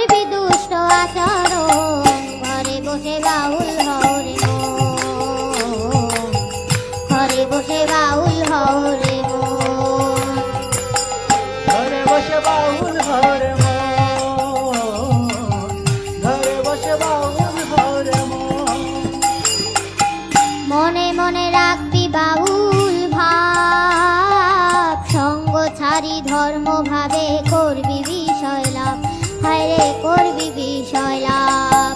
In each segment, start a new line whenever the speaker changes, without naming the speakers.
করবি দুষ্ট আচরণ, ঘরে বসে বাউল হরে ঘরে বসে বাউল হরে
ঘরে বসে বাউল হরে ঘরে বসে বাউল হরে
মনে মনে রাখবি বাউল ভাব, সঙ্গ ছাড়ি ধর্ম ভাবে করবি বিষয় লাভ, হায়রে করবি বিষয় লাভ।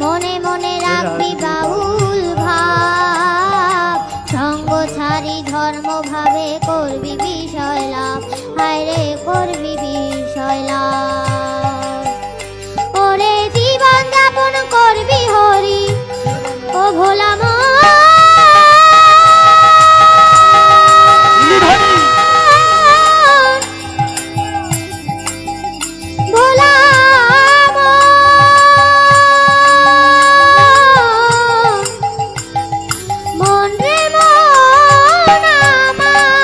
মনে মনে রাখবি বাউল ভাব, সঙ্গ ছাড়ি ধর্ম ভাবে করবি বিষয় লাভ, হায়রে করবি বিষয় লাভ। ওরে জীবন যাপন করবি হরি ও ভোলা মন, ভোলা মন রে মন আমার।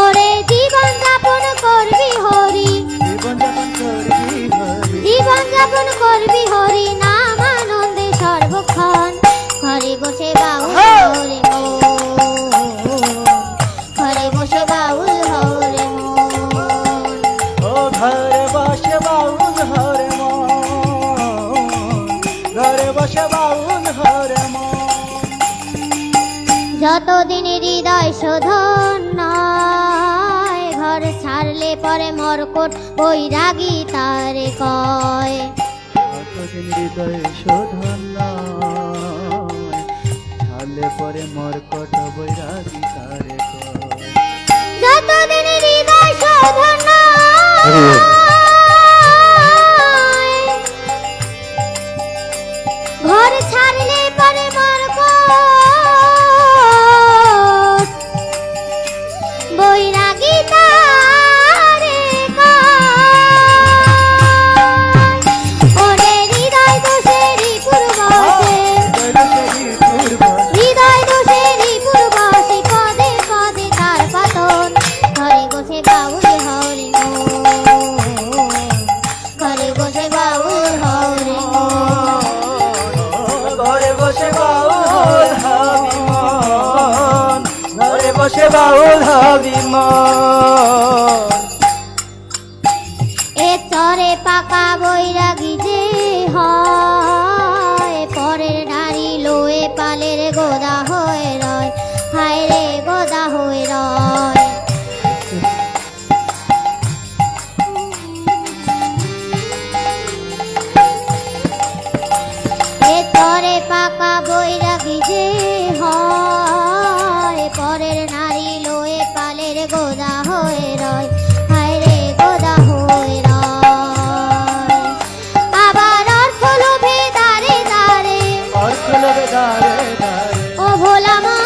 ওরে জীবন যাপন করবি হরি, জীবন যাপন করবি হরি নাম আনন্দে সর্বক্ষণ, ঘরে বসে বাউল হরে ঘরে বসে বাউল হরে
ও ঘরে বসে বাউল হরে ঘরে বসে বাউল হরে
যতদিন হৃদয় শোধন নয়, ঘর ছাড়লে পরে মরকট বৈরাগী তারে কয়।
যতদিন হৃদয় শোধন ছাড়লে পরে মরকট বৈরাগী তারে
যতদিন হৃদয় শোধন নয়, ঘর ছাড়লে পরে মরকট বৈরাগী তারে কয়। ওরে হৃদয় দোষেরই পূর্বসে, হৃদয় দোষেরই পূর্বসে পদে পদে তার পতন, ঘরে বসে বাউল হরে ঘরে বসে বাউল হরে
ঘরে বসে বাউল হবি ঘরে বসে বাউল হবি
এ চরে পাকা বৈরাগী যে হয়, পরের নারী লোয়ে পালের গোদা হয়ে রয়, হায় রে গোদা হয়ে রয়। এ চরে পাকা বৈরাগী যে হয়, পরের নারী লোয়ে পালের গোদা হয়ে রয়, হায় রে গোদা হয়ে রয়। আবার অর্থ লোভে দাঁড়ে দাঁড়ে
অর্থ লোভে দাঁড়ে দাঁড়ে
ও ভোলা মন,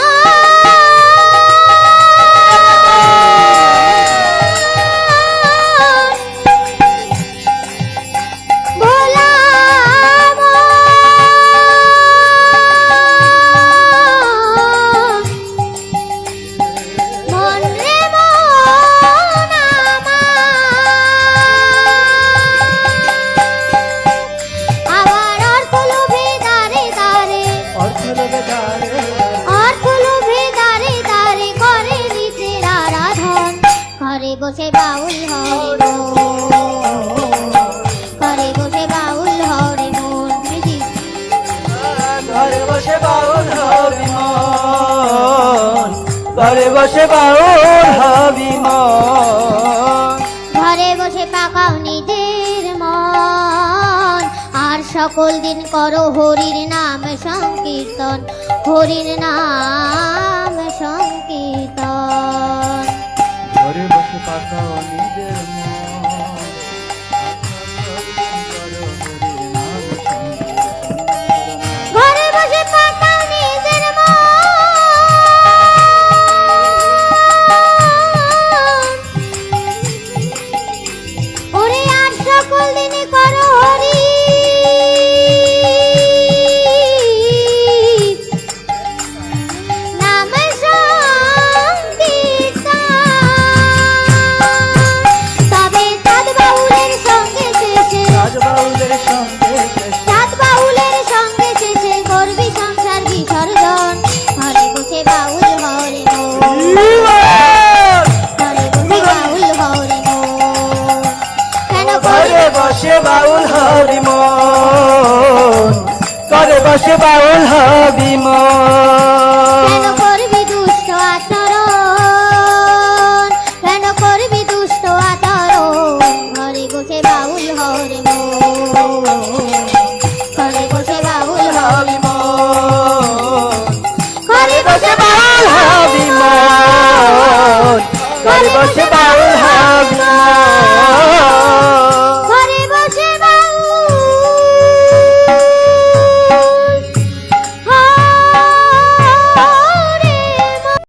ভোলা মন রে মন আমার। আবার অর্থ লোভে দাঁড়ে দাঁড়ে,
অর্থ লোভে দাঁড়ে
অর্থ লোভে দাঁড়ে দাঁড়ে করে নিজের আরাধন, ঘরে বসে বাউল হরে ঘরে বসে বাউল হরে মন।
ঘরে বসে বাউল হবি ঘরে বসে বাউল হবি
ঘরে বসে পাকাও নিজের মন, আর সকল দিন করো হরির নাম সংকীর্তন, হরির নাম সংকীর্তন।
ঘরে বসে পাকাও নিজের
ঘরে বসে পাকাও নিজের মন, ওরে আর সকল দিনে করো হরি নাম সংকীর্তন।
বসে বাউল হবি মন, ঘরে বসে বাউল হবি মন।